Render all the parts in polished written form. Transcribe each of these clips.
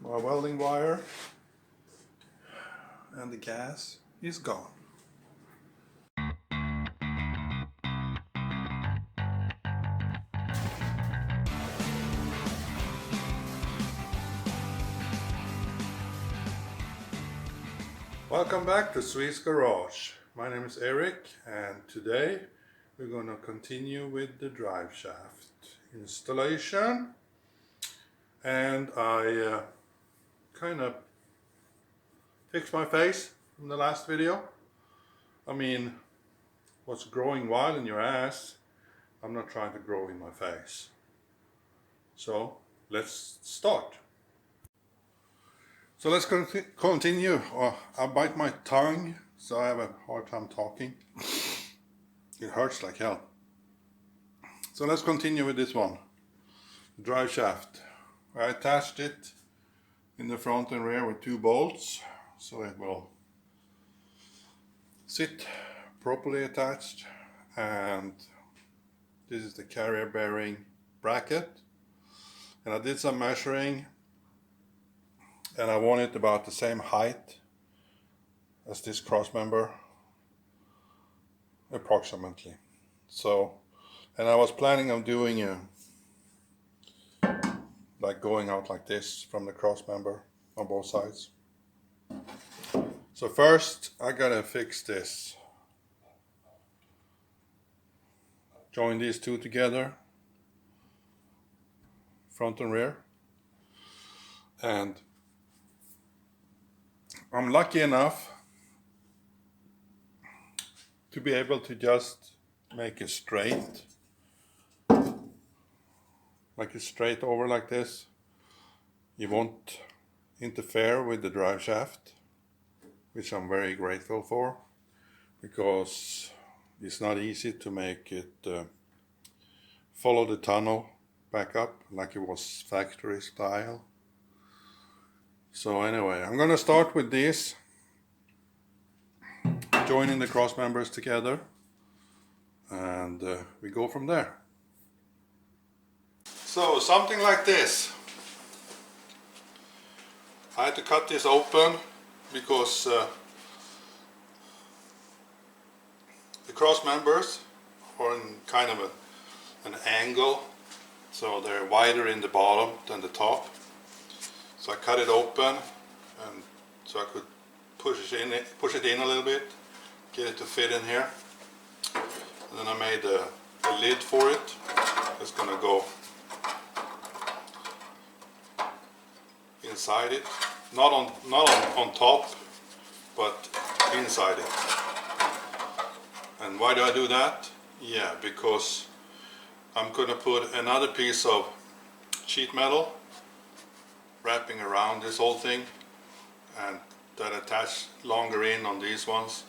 my welding wire, and the gas is gone. Welcome back to Swedes Garage. My name is Eric, and today we're going to continue with the drive shaft installation. And I kind of fixed my face in the last video. I mean, what's growing wild in your ass, I'm not trying to grow in my face. So let's start. So let's continue. Oh, I bite my tongue, so I have a hard time talking. It hurts like hell. So let's continue with this one. Drive shaft. I attached it in the front and rear with 2 bolts, so it will sit properly attached. And this is the carrier bearing bracket. And I did some measuring, and I want it about the same height as this cross member, approximately. So, and I was planning on doing like going out like this from the cross member on both sides. So first I gotta fix this. Join these two together, front and rear. And I'm lucky enough to be able to just make it straight, like a straight over like this. You won't interfere with the drive shaft, which I'm very grateful for, because it's not easy to make it follow the tunnel back up like it was factory style. So anyway, I'm gonna start with this, joining the cross members together, and we go from there. So something like this. I had to cut this open because the cross members are in kind of an angle, so they're wider in the bottom than the top. So I cut it open, and so I could push it in a little bit, get it to fit in here. And then I made a lid for it. It's gonna go inside it, not on top, but inside it. And why do I do that? Yeah, because I'm gonna put another piece of sheet metal wrapping around this whole thing, and that attach longer in on these ones,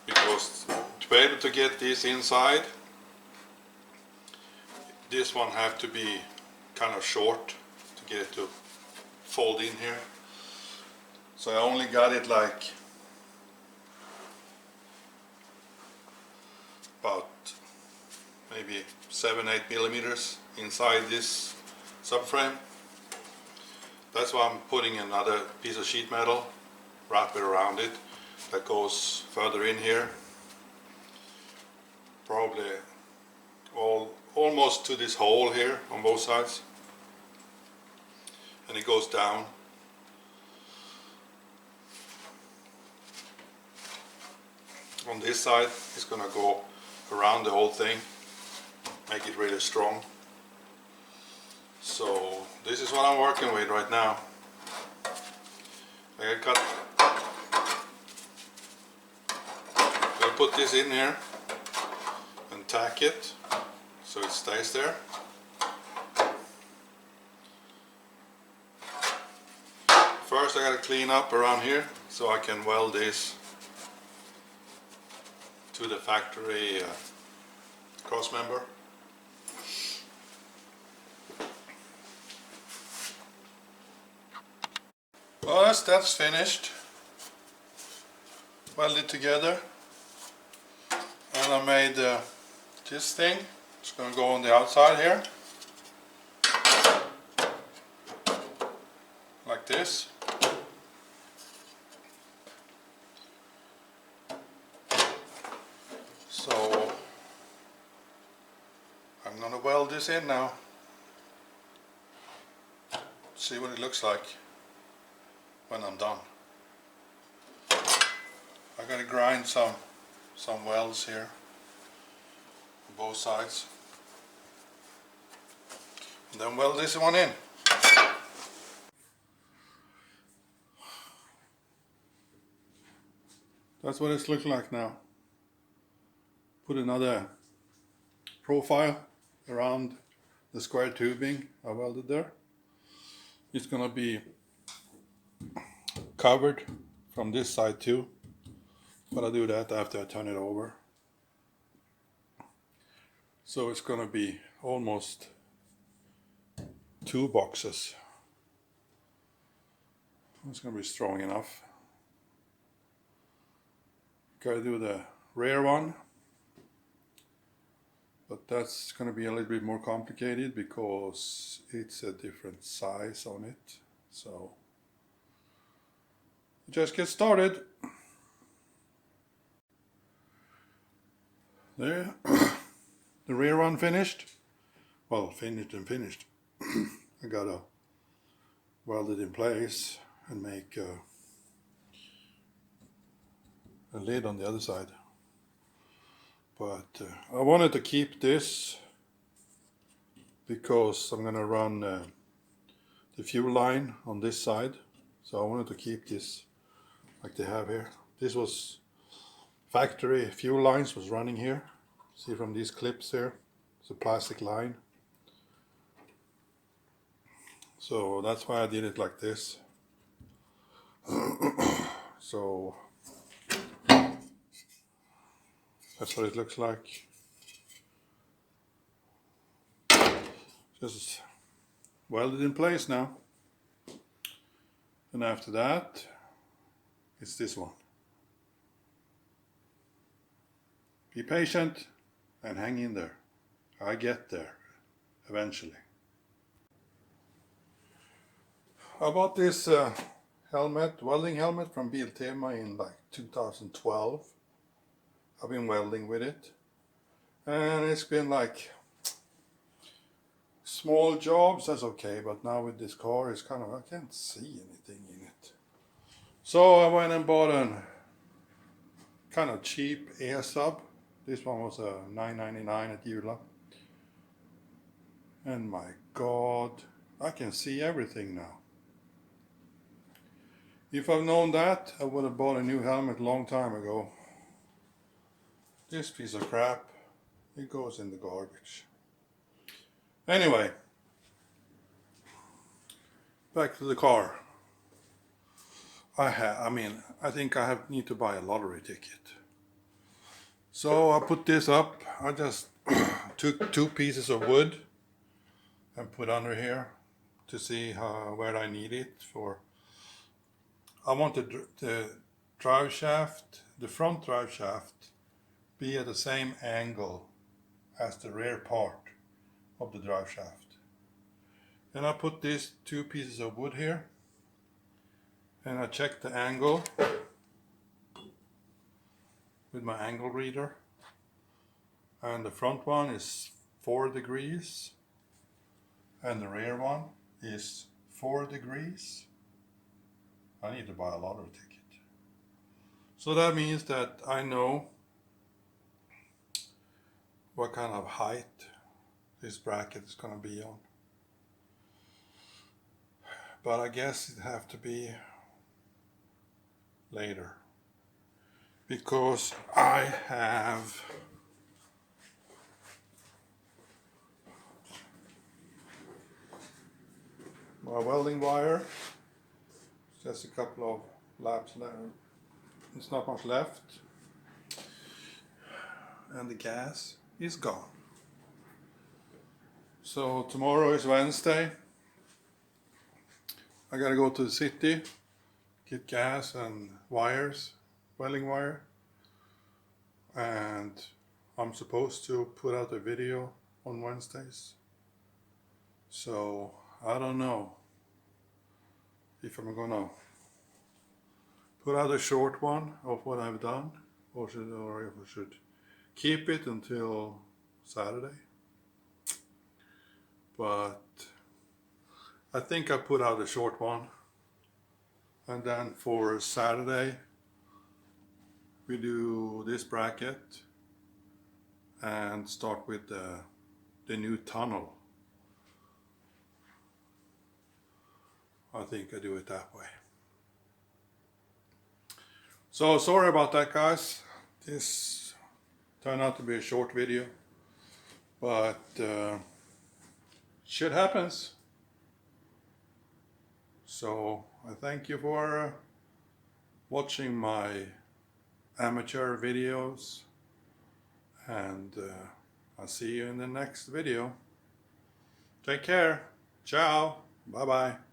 because to be able to get this inside, this one have to be kind of short to get it to fold in here. So I only got it like about maybe 7-8 millimeters inside this subframe. That's why I'm putting another piece of sheet metal, wrap it around it, that goes further in here, probably almost to this hole here on both sides, and it goes down. On this side it's gonna go around the whole thing, make it really strong. So this is what I'm working with right now. I put this in here and tack it so it stays there. First I gotta clean up around here so I can weld this to the factory cross member. Well, that's finished, welded together, and I made this thing. It's going to go on the outside here. this. So I'm gonna weld this in now. See what it looks like when I'm done. I gotta grind some welds here on both sides. And then weld this one in. That's what it's looking like now. Put another profile around the square tubing I welded there. It's gonna be covered from this side too, but I do that after I turn it over. So it's gonna be almost 2 boxes. It's gonna be strong enough. Gotta do the rear one, but that's gonna be a little bit more complicated because it's a different size on it. So just get started. There, the rear one finished. Well, finished and finished. I gotta weld it in place and make a lid on the other side. But I wanted to keep this because I'm gonna run the fuel line on this side. So I wanted to keep this like they have here. This was factory fuel lines was running here. See from these clips here, it's a plastic line. So that's why I did it like this. So that's what it looks like. Just welded in place now. And after that, it's this one. Be patient and hang in there. I get there eventually. I bought this helmet, welding helmet from Biltema in like 2012. I've been welding with it. And it's been like small jobs, that's okay, but now with this car it's kind of, I can't see anything in it. So I went and bought a kind of cheap air sub. This one was a $9.99 at Jula. And my God, I can see everything now. If I've known that, I would have bought a new helmet a long time ago. This piece of crap, it goes in the garbage. Anyway, back to the car. I think I need to buy a lottery ticket. So I put this up. I just took 2 pieces of wood and put under here to see where I need it for. I want the drive shaft, the front drive shaft, be at the same angle as the rear part of the drive shaft. And I put these 2 pieces of wood here, and I check the angle with my angle reader, and the front one is 4 degrees and the rear one is 4 degrees. I need to buy a lottery ticket. So that means that I know what kind of height this bracket is going to be on. But I guess it have to be later, because I have my welding wire. Just a couple of laps left. It's not much left. And the gas is gone. So tomorrow is Wednesday. I gotta go to the city, get gas and wires, welding wire. And I'm supposed to put out a video on Wednesdays. So I don't know. if I'm gonna put out a short one of what I've done, or if I should keep it until Saturday. But I think I put out a short one, and then for Saturday we do this bracket and start with the new tunnel. I think I do it that way. So sorry about that, guys. This turned out to be a short video, but shit happens. So I thank you for watching my amateur videos, and I'll see you in the next video. Take care. Ciao. Bye bye.